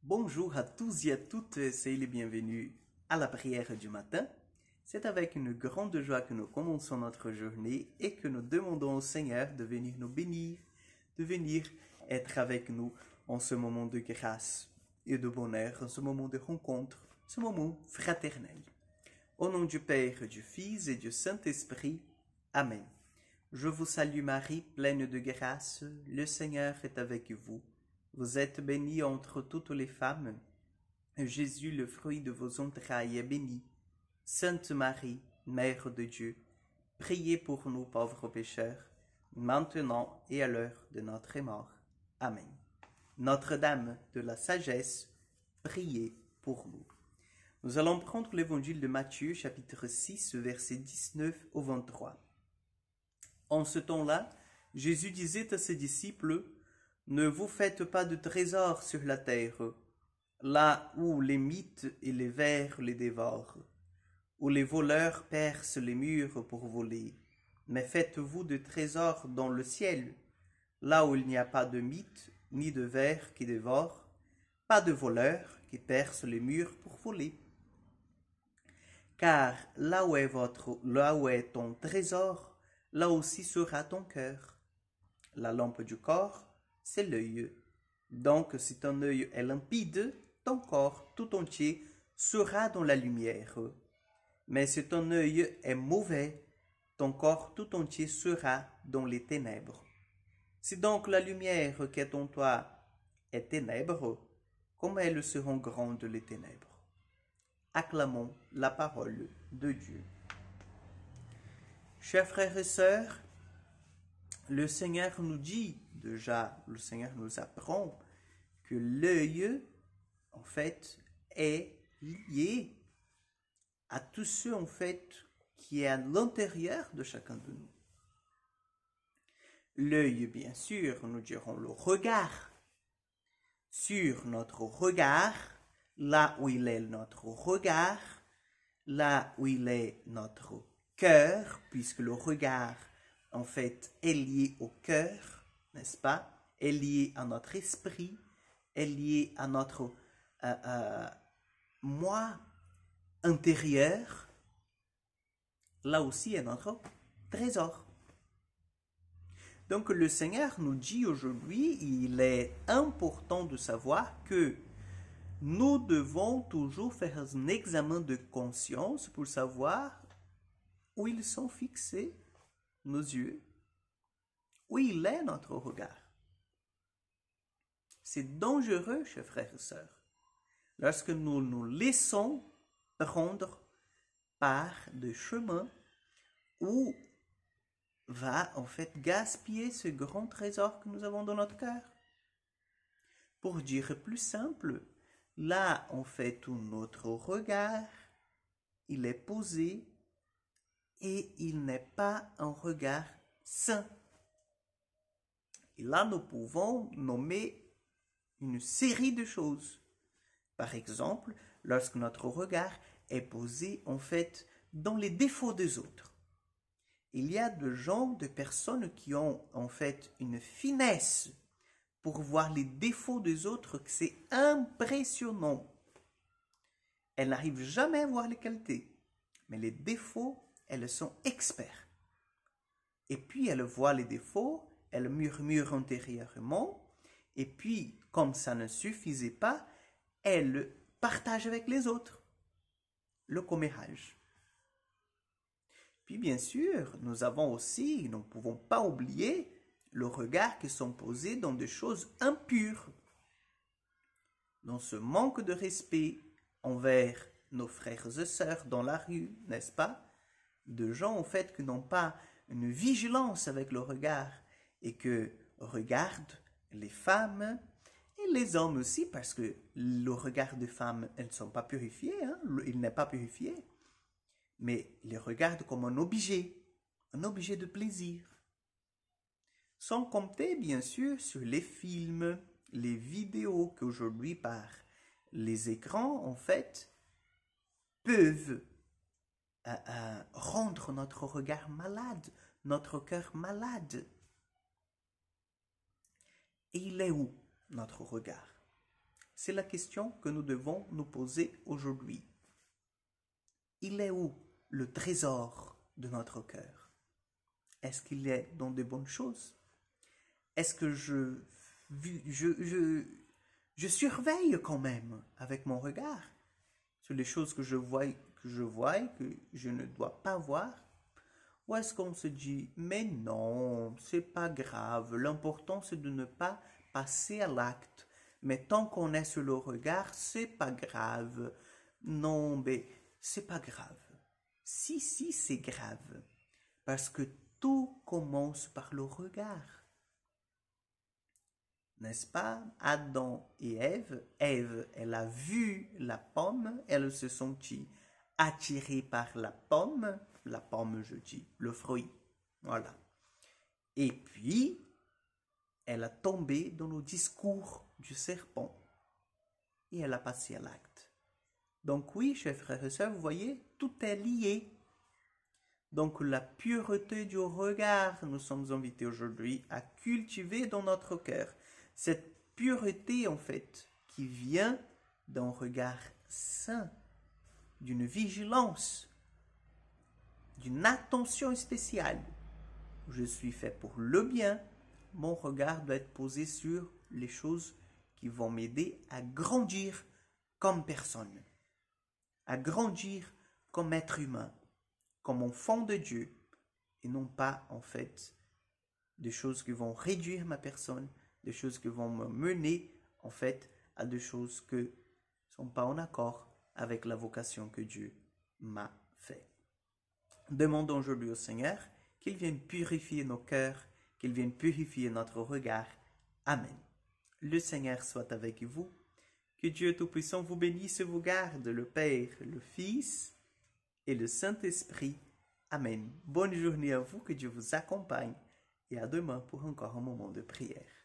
Bonjour à tous et à toutes, soyez les bienvenus à la prière du matin. C'est avec une grande joie que nous commençons notre journée et que nous demandons au Seigneur de venir nous bénir, de venir être avec nous en ce moment de grâce et de bonheur, en ce moment de rencontre, ce moment fraternel. Au nom du Père, du Fils et du Saint-Esprit. Amen. Je vous salue Marie, pleine de grâce, le Seigneur est avec vous. Vous êtes bénie entre toutes les femmes, et Jésus, le fruit de vos entrailles, est béni. Sainte Marie, Mère de Dieu, priez pour nous pauvres pécheurs, maintenant et à l'heure de notre mort. Amen. Notre-Dame de la sagesse, priez pour nous. Nous allons prendre l'évangile de Matthieu, chapitre 6, versets 19 au 23. En ce temps-là, Jésus disait à ses disciples: ne vous faites pas de trésors sur la terre, là où les mythes et les vers les dévorent, où les voleurs percent les murs pour voler. Mais faites-vous de trésors dans le ciel, là où il n'y a pas de mythes ni de vers qui dévorent, pas de voleurs qui percent les murs pour voler. Car là où est ton trésor, là aussi sera ton cœur. La lampe du corps, c'est l'œil. Donc, si ton œil est limpide, ton corps tout entier sera dans la lumière. Mais si ton œil est mauvais, ton corps tout entier sera dans les ténèbres. Si donc la lumière qui est en toi est ténèbres, comment elles seront grandes les ténèbres? Acclamons la parole de Dieu. Chers frères et sœurs, le Seigneur nous dit, déjà, le Seigneur nous apprend que l'œil, en fait, est lié à tout ce, en fait, qui est à l'intérieur de chacun de nous. L'œil, bien sûr, nous dirons le regard. Sur notre regard, là où il est notre regard, là où il est notre cœur, puisque le regard, en fait, est lié au cœur, n'est-ce pas? Est lié à notre esprit, est lié à notre moi intérieur. Là aussi est notre trésor. Donc le Seigneur nous dit aujourd'hui, il est important de savoir que nous devons toujours faire un examen de conscience pour savoir où ils sont fixés nos yeux, où il est notre regard. C'est dangereux, chers frères et sœurs, lorsque nous nous laissons prendre par des chemins où va en fait gaspiller ce grand trésor que nous avons dans notre cœur. Pour dire plus simple, là en fait où notre regard, il est posé et il n'est pas un regard sain. Et là, nous pouvons nommer une série de choses. Par exemple, lorsque notre regard est posé, en fait, dans les défauts des autres. Il y a de gens, de personnes qui ont, en fait, une finesse pour voir les défauts des autres, que c'est impressionnant. Elles n'arrivent jamais à voir les qualités, mais les défauts, elles sont experts. Et puis, elles voient les défauts, elles murmurent intérieurement, et puis, comme ça ne suffisait pas, elles partagent avec les autres le commérage. Puis, bien sûr, nous avons aussi, nous ne pouvons pas oublier, le regard qui sont posés dans des choses impures, dans ce manque de respect envers nos frères et sœurs dans la rue, n'est-ce pas? De gens, en fait, qui n'ont pas une vigilance avec le regard et que regardent les femmes et les hommes aussi, parce que le regard des femmes, elles ne sont pas purifiées, hein? Il n'est pas purifié, mais les regardent comme un objet de plaisir. Sans compter, bien sûr, sur les films, les vidéos qu'aujourd'hui, par les écrans, en fait, peuvent rendre notre regard malade, notre cœur malade. Et il est où notre regard? C'est la question que nous devons nous poser aujourd'hui. Il est où le trésor de notre cœur? Est-ce qu'il est dans de bonnes choses? Est-ce que je surveille quand même avec mon regard sur les choses que je vois et que je ne dois pas voir? Ou est-ce qu'on se dit, mais non, c'est pas grave, l'important c'est de ne pas passer à l'acte. Mais tant qu'on est sur le regard, c'est pas grave. Non, mais c'est pas grave. Si, c'est grave. Parce que tout commence par le regard. N'est-ce pas? Adam et Ève, elle a vu la pomme, elle se sentit attirée par la pomme, je dis, le fruit, voilà. Et puis, elle a tombé dans le discours du serpent et elle a passé à l'acte. Donc oui, chers frères et sœurs, vous voyez, tout est lié. Donc la pureté du regard, nous sommes invités aujourd'hui à cultiver dans notre cœur. Cette pureté, en fait, qui vient d'un regard saint, d'une vigilance, d'une attention spéciale. Je suis fait pour le bien, mon regard doit être posé sur les choses qui vont m'aider à grandir comme personne, à grandir comme être humain, comme enfant de Dieu, et non pas, en fait, des choses qui vont réduire ma personne, des choses qui vont me mener, en fait, à des choses qui ne sont pas en accord avec la vocation que Dieu m'a fait. Demandons aujourd'hui au Seigneur qu'il vienne purifier nos cœurs, qu'il vienne purifier notre regard. Amen. Le Seigneur soit avec vous. Que Dieu Tout-Puissant vous bénisse et vous garde, le Père, le Fils et le Saint-Esprit. Amen. Bonne journée à vous, que Dieu vous accompagne et à demain pour encore un moment de prière.